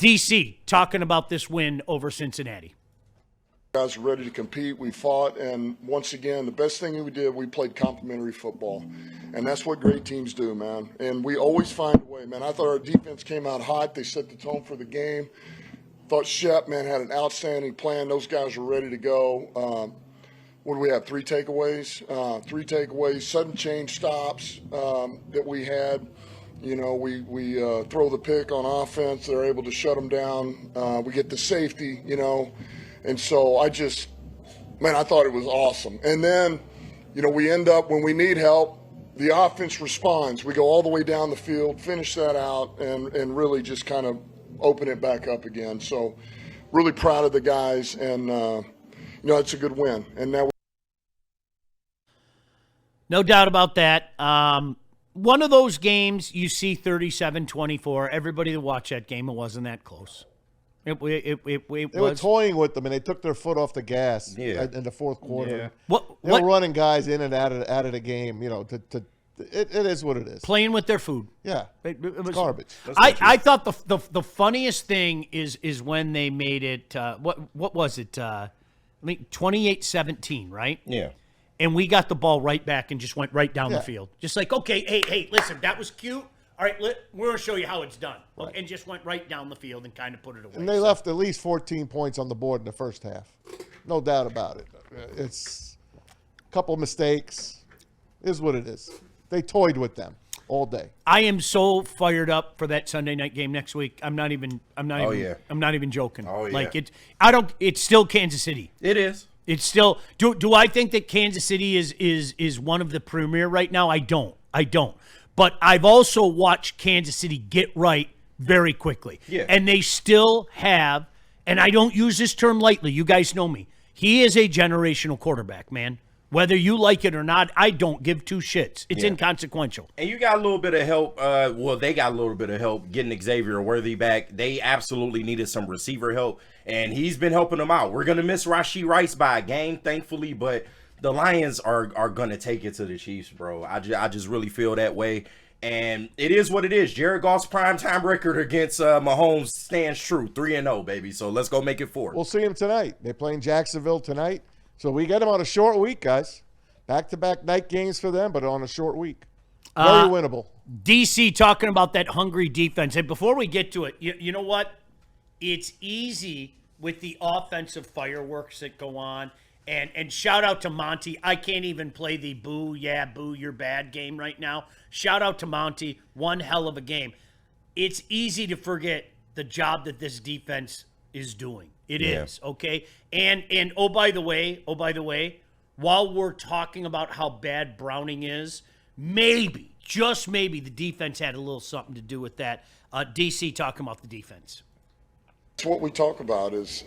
DC, talking about this win over Cincinnati. Guys are ready to compete. We fought, and once again, the best thing we did, we played complimentary football, and that's what great teams do, man. And we always find a way, man. I thought our defense came out hot. They set the tone for the game. Thought Shep, man, had an outstanding plan. Those guys were ready to go. What do we have? 3 takeaways. 3 takeaways. Sudden change stops that we had. You know, we throw the pick on offense. They're able to shut them down. We get the safety, you know. And so I thought it was awesome. And then, you know, we end up, when we need help, the offense responds. We go all the way down the field, finish that out, and really just kind of open it back up again. So really proud of the guys, and, you know, it's a good win. And now no doubt about that. One of those games you see 37-24. Everybody that watched that game, it wasn't that close. It they were toying with them, and they took their foot off the gas in the fourth quarter. Yeah. They were running guys in and out of the game. You know, it is what it is. Playing with their food. Yeah, it was garbage. I thought the funniest thing is when they made it. What was it? 28-17, right? Yeah. And we got the ball right back and just went right down the field. Just like, okay, hey, listen, that was cute. All right, we're going to show you how it's done. Right. And just went right down the field and kind of put it away. And they left at least 14 points on the board in the first half. No doubt about it. It's a couple of mistakes. It is what it is. They toyed with them all day. I am so fired up for that Sunday night game next week. I'm not even joking. Oh, yeah. Like it's still Kansas City. It is. It's still do I think that Kansas City is one of the premier right now? I don't. But I've also watched Kansas City get right very quickly. Yeah. And they still have, and I don't use this term lightly, you guys know me. He is a generational quarterback, man. Whether you like it or not, I don't give 2 shits. It's inconsequential. And you got a little bit of help. They got a little bit of help getting Xavier Worthy back. They absolutely needed some receiver help, and he's been helping them out. We're going to miss Rashee Rice by a game, thankfully, but the Lions are going to take it to the Chiefs, bro. I just really feel that way. And it is what it is. Jared Goff's primetime record against Mahomes stands true. 3-0, baby. So let's go make it 4. We'll see him tonight. They're playing Jacksonville tonight. So we get them on a short week, guys. Back-to-back night games for them, but on a short week. Very winnable. DC talking about that hungry defense. And before we get to it, you know what? It's easy with the offensive fireworks that go on. And shout out to Monty. I can't even play the boo, you're bad game right now. Shout out to Monty. One hell of a game. It's easy to forget the job that this defense is doing. It is, okay? And oh by the way, while we're talking about how bad Browning is, maybe, just maybe, the defense had a little something to do with that. DC talking about the defense. That's what we talk about is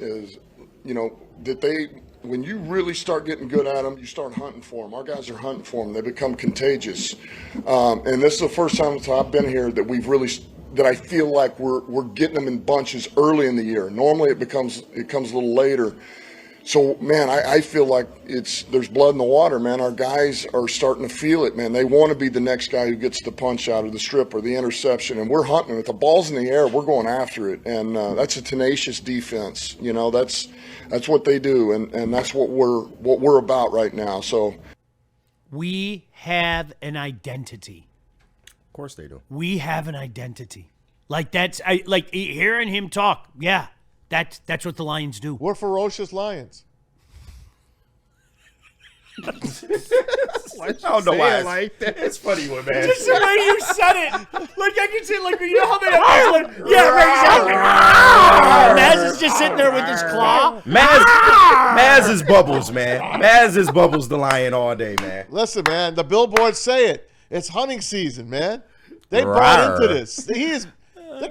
you know, that when you really start getting good at them, you start hunting for them. Our guys are hunting for them. They become contagious. And this is the first time since I've been here that I feel like we're getting them in bunches early in the year. Normally it comes a little later. So, man, I feel like there's blood in the water, man. Our guys are starting to feel it, man. They want to be the next guy who gets the punch out of the strip or the interception, and we're hunting. If the ball's in the air, we're going after it, and that's a tenacious defense. You know, that's what they do, and that's what we're about right now. So we have an identity. Of course they do. We have an identity. Like hearing him talk. Yeah. That's what the Lions do. We're ferocious Lions. I don't know why like that. It's funny when man. Just the way you said it, like I can see, like you know how they have this, like, yeah, Maz is just sitting there with his claw. Maz is Bubbles, man. Maz is Bubbles the Lion all day, man. Listen, man, the billboards say it. It's hunting season, man. They bought into this. They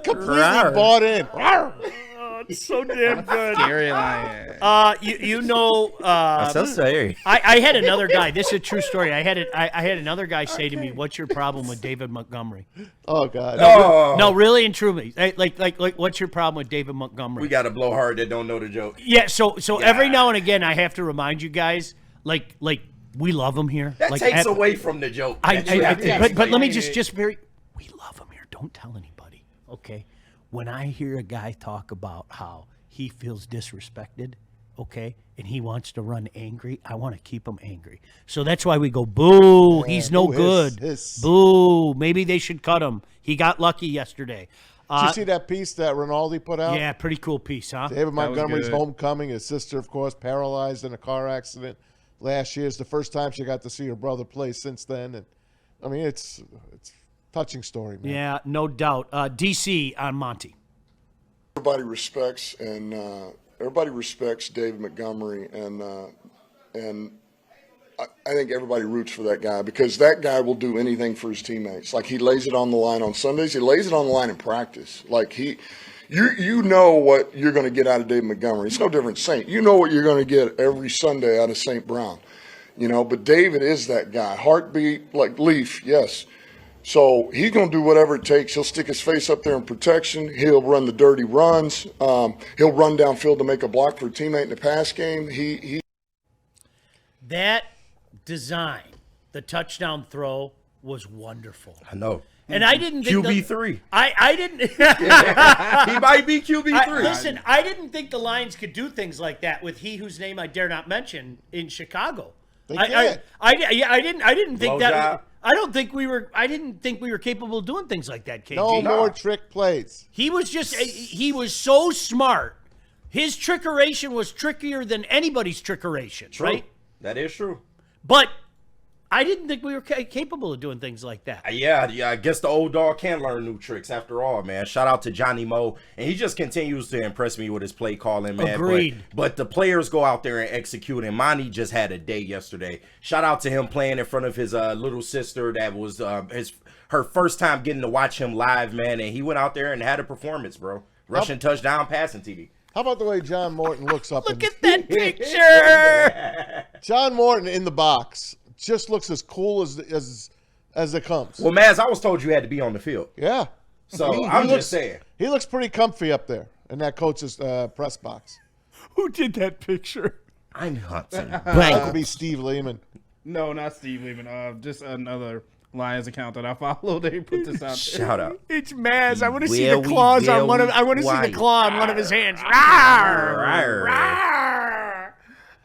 completely bought in. It's so damn good. Scary lion. You know, That's so scary. I had another guy. This is a true story. I had another guy say to me, "What's your problem with David Montgomery?" Oh God. No, really and truly. Like, what's your problem with David Montgomery? We got to blow hard that don't know the joke. Yeah. So every now and again, I have to remind you guys, like we love him here. That takes away from the joke. But let me just we love him here. Don't tell anybody, okay? when I hear a guy talk about how he feels disrespected, okay, and he wants to run angry, I want to keep him angry. So that's why we go, boo, he's no good. Boo, maybe they should cut him. He got lucky yesterday. Did you see that piece that Rinaldi put out? Yeah, pretty cool piece, huh? David Montgomery's homecoming. His sister, of course, paralyzed in a car accident last year. It's the first time she got to see her brother play since then. And I mean, it's a touching story, man. Yeah, no doubt. DC on Monty. Everybody respects David Montgomery, and I think everybody roots for that guy because that guy will do anything for his teammates. Like, he lays it on the line on Sundays. He lays it on the line in practice. Like, you know what you're going to get out of David Montgomery. It's no different than Saint. You know what you're going to get every Sunday out of St. Brown. You know, but David is that guy. Heartbeat, like Leaf, yes. So he's going to do whatever it takes. He'll stick his face up there in protection. He'll run the dirty runs. He'll run downfield to make a block for a teammate in the pass game. That design, the touchdown throw, was wonderful. I know. And I didn't think QB3. I didn't. He might be QB3. Listen, I didn't think the Lions could do things like that with he whose name I dare not mention in Chicago. They can't. I didn't think Blow that. job. I didn't think we were capable of doing things like that, KG. No more trick plays. He was so smart. His trickeration was trickier than anybody's trickeration, True. right? That is true. But I didn't think we were capable of doing things like that. Yeah, I guess the old dog can learn new tricks after all, man. Shout out to Johnny Moe, and he just continues to impress me with his play calling, man. Agreed. But the players go out there and execute, and Monty just had a day yesterday. Shout out to him playing in front of his little sister that was her first time getting to watch him live, man, and he went out there and had a performance, bro. Rushing touchdown, passing TD. How about the way John Morton looks up? Look at that picture. John Morton in the box just looks as cool as it comes. Well, Maz, I was told you had to be on the field. Yeah. So I'm just saying. He looks pretty comfy up there in that coach's press box. Who did that picture? I'm Hudson. That could be Steve Lehman. No, not Steve Lehman. Just another Lions account that I follow. They put this out there. Shout out. It's Maz. I want to see the claws on one of. I want to see the claw on one of his hands. Rawr!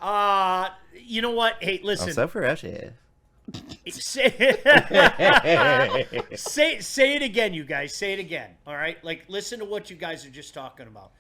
Rawr! You know what? Hey, listen. So fresh, yeah. Say it again, you guys. Say it again. All right? Like, listen to what you guys are just talking about.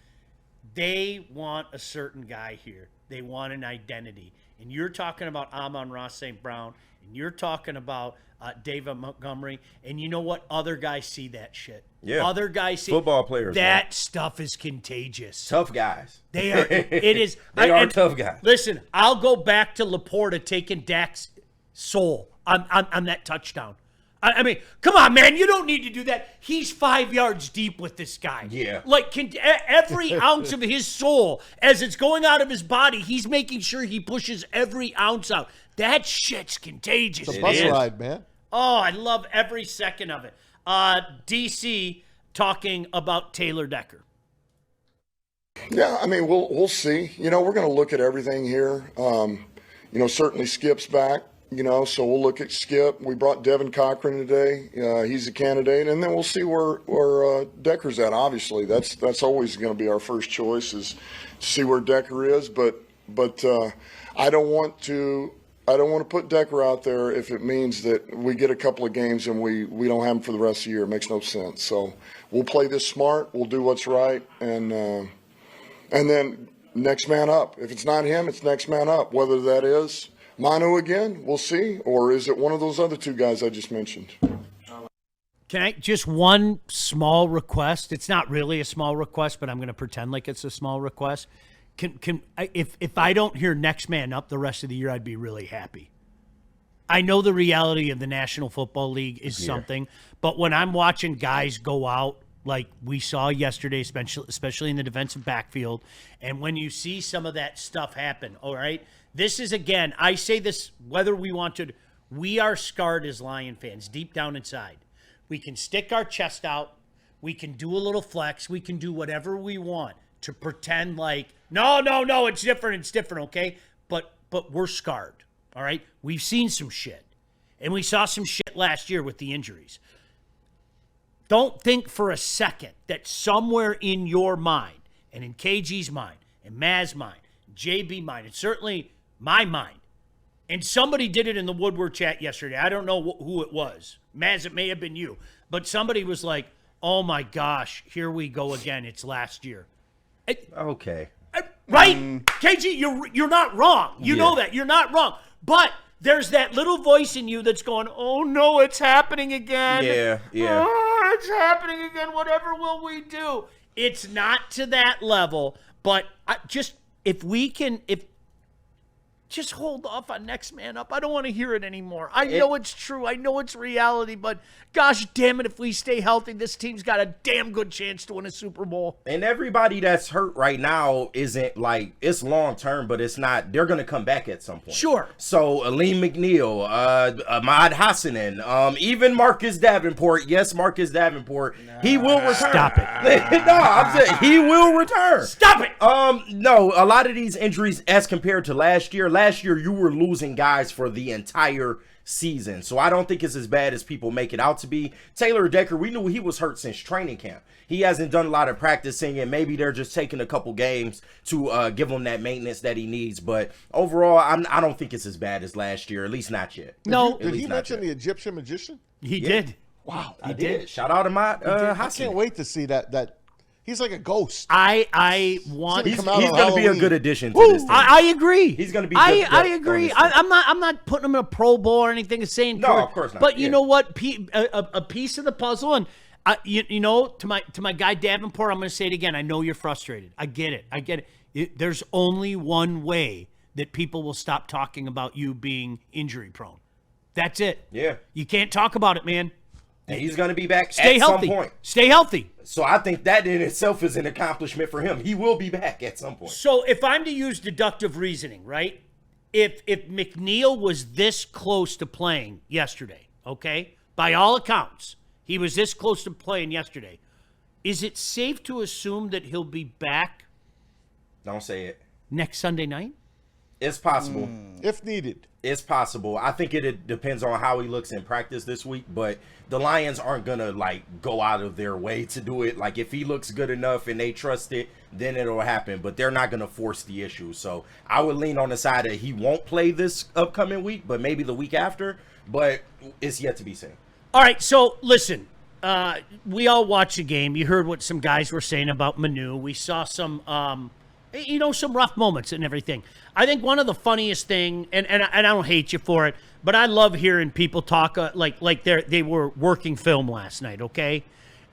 They want a certain guy here. They want an identity. And you're talking about Amon-Ra St. Brown, and you're talking about David Montgomery, and you know what? Other guys see that shit. Yeah. Other guys see Football players. that man. Stuff is contagious. Tough guys. They are. It is. They are tough guys. Listen, I'll go back to Laporta taking Dak's soul on that touchdown. I mean, come on, man. You don't need to do that. He's 5 yards deep with this guy. Yeah. Like, every ounce of his soul, as it's going out of his body, he's making sure he pushes every ounce out. That shit's contagious. It's a bus ride, man. Oh, I love every second of it. DC talking about Taylor Decker. Yeah, I mean, we'll see. You know, we're going to look at everything here. Certainly Skip's back. So we'll look at Skip. We brought Devin Cochran today. He's a candidate, and then we'll see where Decker's at. Obviously, that's always going to be our first choice is to see where Decker is. But I don't want to put Decker out there if it means that we get a couple of games and we don't have him for the rest of the year. It makes no sense. So we'll play this smart. We'll do what's right, and then next man up. If it's not him, it's next man up. Whether that is Manu again, we'll see, or is it one of those other two guys I just mentioned? Can I just one small request? It's not really a small request, but I'm going to pretend like it's a small request. If I don't hear next man up the rest of the year, I'd be really happy. I know the reality of the National Football League is something, but when I'm watching guys go out like we saw yesterday, especially in the defensive backfield, and when you see some of that stuff happen, all right, this is, again, I say this whether we want to, we are scarred as Lion fans deep down inside. We can stick our chest out. We can do a little flex. We can do whatever we want to pretend like, no, it's different, okay? But we're scarred, all right? We've seen some shit. And we saw some shit last year with the injuries. don't think for a second that somewhere in your mind, and in KG's mind, and Maz's mind, JB mind, and certainly my mind, and somebody did it in the Woodward chat yesterday. I don't know who it was. Maz, it may have been you. But somebody was like, oh my gosh, here we go again. It's last year. Okay. Right? KG, you're not wrong. You know that. You're not wrong. But there's that little voice in you that's going, oh no, it's happening again. Yeah. Oh, it's happening again. Whatever will we do? It's not to that level. But just hold off on next man up. I don't want to hear it anymore. I know it's true. I know it's reality, but gosh damn it, if we stay healthy, this team's got a damn good chance to win a Super Bowl. And everybody that's hurt right now isn't like, it's long term, but it's not, they're going to come back at some point. Sure. So Aleem McNeil, Ahmad Hassanin, even Marcus Davenport. Yes, Marcus Davenport. He will return. Stop it. No, I'm saying he will return. Stop it. No, a lot of these injuries as compared to last year you were losing guys for the entire season. So I don't think it's as bad as people make it out to be. Taylor Decker, we knew he was hurt since training camp. He hasn't done a lot of practicing, and maybe they're just taking a couple games to give him that maintenance that he needs. But overall, I don't think it's as bad as last year, at least not yet. No. Did he mention the Egyptian magician? He did. Wow. I did. Shout out to Ahmad I Hassanin. can't wait to see that. He's like a ghost. I want. He's He's come out on going to be a Halloween. good addition to Woo! this team. I agree. He's gonna be good I on agree. this team. I'm not putting him in a Pro Bowl or anything. Saying No, of course not. But you Yeah. know what? A piece of the puzzle, and you know, to my guy Davenport, I'm going to say it again. I know you're frustrated. I get it. There's only one way that people will stop talking about you being injury prone. That's it. Yeah. You can't talk about it, man. And he's going to be back Stay at healthy. some point. Stay healthy. So I think that in itself is an accomplishment for him. He will be back at some point. So if I'm to use deductive reasoning, right? If McNeil was this close to playing yesterday, okay? By all accounts, he was this close to playing yesterday. Is it safe to assume that he'll be back Don't say it. next Sunday night? It's possible. If needed. It's possible. I think it depends on how he looks in practice this week, but the Lions aren't going to like go out of their way to do it. Like if he looks good enough and they trust it, then it'll happen, but they're not going to force the issue. So I would lean on the side that he won't play this upcoming week, but maybe the week after, but it's yet to be seen. All right, so listen, we all watched the game. You heard what some guys were saying about Manu. We saw some some rough moments and everything. I think one of the funniest thing, and I don't hate you for it, but I love hearing people talk like they were working film last night, okay?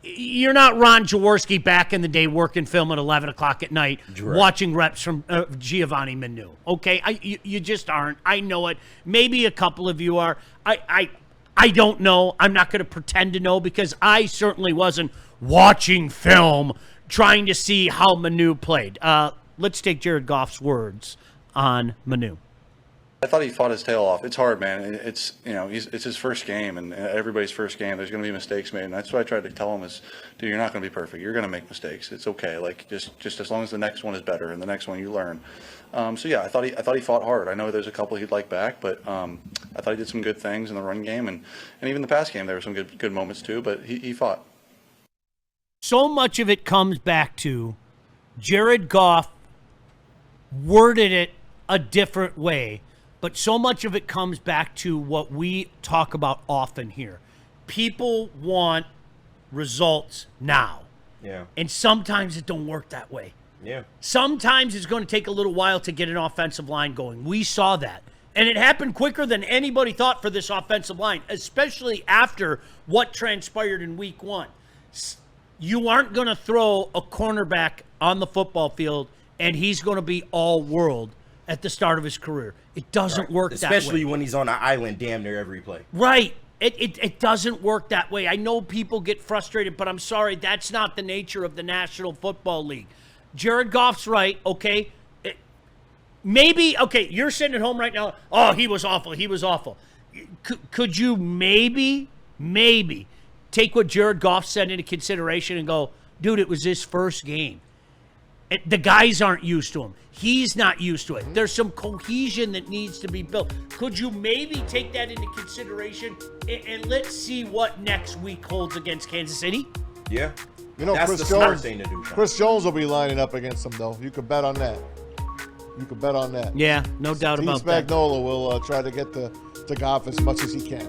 You're not Ron Jaworski back in the day working film at 11 o'clock at night, Right. watching reps from Giovanni Manu, okay? You just aren't. I know it. Maybe a couple of you are. I don't know. I'm not going to pretend to know because I certainly wasn't watching film trying to see how Manu played. Let's take Jared Goff's words on Manu. I thought he fought his tail off. It's hard, man. It's it's his first game, and everybody's first game. There's going to be mistakes made, and that's what I tried to tell him is, dude, you're not going to be perfect. You're going to make mistakes. It's okay. Like just as long as the next one is better, and the next one you learn. So yeah, I thought he fought hard. I know there's a couple he'd like back, but I thought he did some good things in the run game, and even the pass game there were some good moments too. But he fought. So much of it comes back to Jared Goff worded it a different way, but so much of it comes back to what we talk about often here. People want results now. Yeah. And sometimes it don't work that way. Yeah. Sometimes it's going to take a little while to get an offensive line going. We saw that. And it happened quicker than anybody thought for this offensive line, especially after what transpired in week one. You aren't going to throw a cornerback on the football field and he's going to be all world at the start of his career. It doesn't work that way. Especially when he's on an island damn near every play. Right. It doesn't work that way. I know people get frustrated, but I'm sorry, that's not the nature of the National Football League. Jared Goff's right, okay? Okay, you're sitting at home right now, oh, he was awful. Could you maybe take what Jared Goff said into consideration and go, dude, it was his first game. The guys aren't used to him. He's not used to it. There's some cohesion that needs to be built. Could you maybe take that into consideration and let's see what next week holds against Kansas City? Yeah. You know, That's Chris the smart Jones. thing to do, Sean. Chris Jones will be lining up against them, though. You can bet on that. You can bet on that. Yeah, no doubt Steve about that. Spagnuolo will try to get to Goff as much as he can.